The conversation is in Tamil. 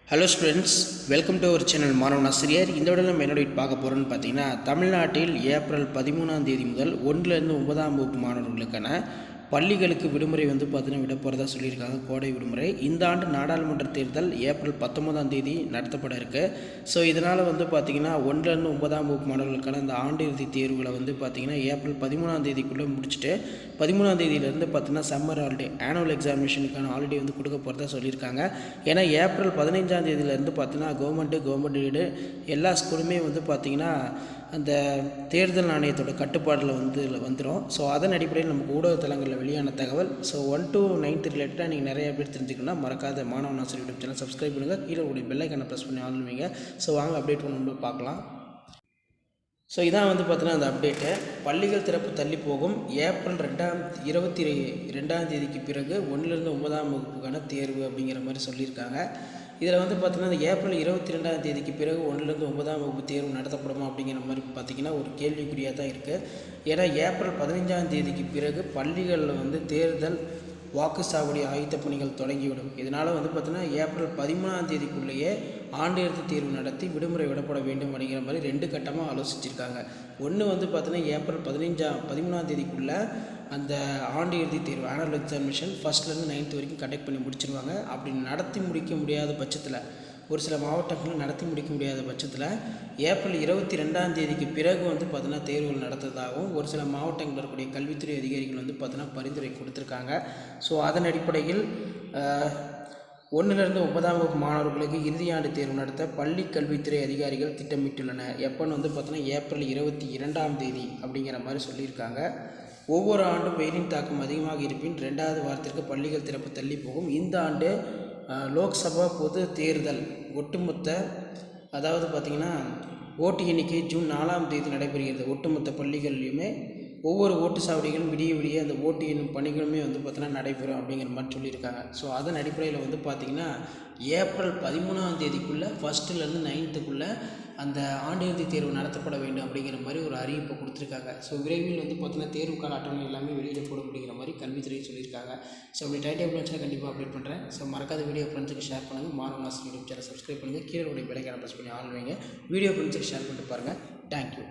Hello students, welcome to our channel மாணவன் ஆசிரியர். இந்த விட நம்ம என்னோட பார்க்க போகிறோன்னு பார்த்தீங்கன்னா, தமிழ்நாட்டில் ஏப்ரல் 13ஆம் தேதி முதல் 1லேருந்து 9ஆம் வகுப்பு மாணவர்களுக்கான பள்ளிகளுக்கு விடுமுறை பார்த்தீங்கன்னா விட போகிறதா சொல்லியிருக்காங்க. கோடை விடுமுறை. இந்த ஆண்டு நாடாளுமன்ற தேர்தல் ஏப்ரல் 19ஆம் தேதி நடத்தப்பட இருக்குது. ஸோ இதனால் பார்த்தீங்கன்னா 1லேருந்து 9ஆம் வகுப்பு மாணவர்களுக்கான இந்த ஆண்டு இறுதி தேர்வுகளை பார்த்தீங்கன்னா ஏப்ரல் 13ஆம் தேதிக்குள்ளே முடிச்சுட்டு 13ஆம் தேதியிலேருந்து பார்த்தீங்கன்னா சம்மர் ஹாலிடே ஆனுவல் எக்ஸாமினேஷனுக்கான ஹாலிடே கொடுக்க போகிறதா சொல்லியிருக்காங்க. ஏன்னா ஏப்ரல் 15ஆம் தேதியிலேருந்து பார்த்தீங்கன்னா கவர்மெண்ட் எய்டு எல்லா ஸ்கூலுமே பார்த்தீங்கன்னா அந்த தேர்தல் ஆணையத்தோட கட்டுப்பாடில் வந்துடும். ஸோ அதன் அடிப்படையில் நமக்கு ஊடகத்தலங்களில் வெளியான தகவல். ஸோ 1 to 9 ரிலேட்டடாக நீங்கள் நிறைய பேர் தெரிஞ்சுக்கணும்னா மறக்காத மாணவன் ஆசிரியர் யூடியூப் சேனல் சப்ஸ்கிரைப் பண்ணுங்கள். கீழே உடைய பெல்லைக்கான ப்ரெஸ் பண்ணி ஆன் பண்ணுவீங்க. ஸோ வாங்க அப்டேட் ஒன்று பார்க்கலாம். ஸோ இதான் பார்த்தீங்கன்னா அந்த அப்டேட்டு. பள்ளிகள் திறப்பு தள்ளி போகும். ஏப்ரல் 22ஆம் தேதிக்கு பிறகு 1லேருந்து 9ஆம் வகுப்புக்கான தேர்வு அப்படிங்கிற மாதிரி சொல்லியிருக்காங்க. இதில் பார்த்தீங்கன்னா இந்த ஏப்ரல் 22ஆம் தேதிக்கு பிறகு 1லேருந்து 9ஆம் வகுப்பு தேர்வு நடத்தப்படுமா அப்படிங்கிற மாதிரி பார்த்தீங்கன்னா ஒரு கேள்விக்குறியாக தான் இருக்குது. ஏன்னா ஏப்ரல் 15ஆம் தேதிக்கு பிறகு பள்ளிகளில் தேர்தல் வாக்குச்சாவடி ஆயத்த பணிகள் தொடங்கிவிடும். இதனால் பார்த்தீங்கன்னா ஏப்ரல் 13ஆம் தேதிக்குள்ளேயே ஆண்டு இறுதி தேர்வு நடத்தி விடுமுறை விடப்பட வேண்டும் அப்படிங்கிற மாதிரி 2 கட்டமாக ஆலோசிச்சிருக்காங்க. ஒன்று பார்த்தீங்கன்னா ஏப்ரல் 13ஆம் தேதிக்குள்ளே அந்த ஆண்டு இறுதி தேர்வு ஆனுவல் எக்ஸாமினேஷன் 1st-லேருந்து 9th வரைக்கும் கண்டக்ட் பண்ணி முடிச்சிருவாங்க. அப்படி நடத்தி முடிக்க முடியாத பட்சத்தில் ஒரு சில மாவட்டங்களில் நடத்தி முடிக்க முடியாத பட்சத்தில் ஏப்ரல் 22ஆம் தேதிக்கு பிறகு பார்த்தீங்கன்னா தேர்வுகள் நடத்துறதாகவும் ஒரு சில மாவட்டங்களில் இருக்கக்கூடிய கல்வித்துறை அதிகாரிகள் பார்த்தீங்கன்னா பரிந்துரை கொடுத்துருக்காங்க. ஸோ அதன் அடிப்படையில் 1லேருந்து 9ஆம் வகுப்பு மாணவர்களுக்கு இறுதியாண்டு தேர்வு நடத்த பள்ளி கல்வித்துறை அதிகாரிகள் திட்டமிட்டுள்ளனர். எப்போன்னு பார்த்தீங்கன்னா ஏப்ரல் 22ஆம் தேதி அப்படிங்கிற மாதிரி சொல்லியிருக்காங்க. ஒவ்வொரு ஆண்டும் வெயிலின் தாக்கம் அதிகமாக இருப்பின் 2வது வாரத்திற்கு பள்ளிகள் திறப்பு தள்ளி போகும். இந்த ஆண்டு லோக்சபா பொது தேர்தல் ஒட்டுமொத்த பார்த்திங்கன்னா ஓட்டு எண்ணிக்கை ஜூன் 4ஆம் தேதி நடைபெறுகிறது. ஒட்டுமொத்த பள்ளிகள்லையுமே ஒவ்வொரு ஓட்டு சாவடிகளும் விடிய அந்த ஓட்டு எண்ணும் பணிகளுமே பார்த்தீங்கன்னா நடைபெறும் அப்படிங்கிற மாதிரி சொல்லியிருக்காங்க. ஸோ அதன் அடிப்படையில் பார்த்திங்கன்னா ஏப்ரல் 13ஆம் தேதிக்குள்ளே 1st-லேருந்து 9th அந்த ஆண்டு இறுதி தேர்வு நடத்தப்பட வேண்டும் அப்படிங்கிற மாதிரி ஒரு அறிவிப்பை கொடுத்துருக்காங்க. ஸோ விரைவில் பார்த்தீங்கன்னா தேர்வுக்கான அட்டவணை எல்லாமே வெளியிடப்படும் அப்படிங்கிற மாதிரி கல்வித்துறை சொல்லியிருக்காங்க. ஸோ அப்படி டைம் டேபிள் வச்சுன்னா கண்டிப்பாக அப்டேட் பண்ணுறேன். ஸோ மறக்காத வீடியோ ஃப்ரெண்ட்ஸுக்கு ஷேர் பண்ணுங்கள். மாணவன் ஆசிரியர் யூடியூப் சேனல் சப்ஸ்கிரைப் பண்ணுங்கள். கீழே உடைய பெல்லைக்கான ப்ரெஸ் பண்ணி ஆன் வைங்க. வீடியோ ஃப்ரெண்ட்ஸுக்கு ஷேர் பண்ணிட்டு பாருங்கள். தேங்க்யூ.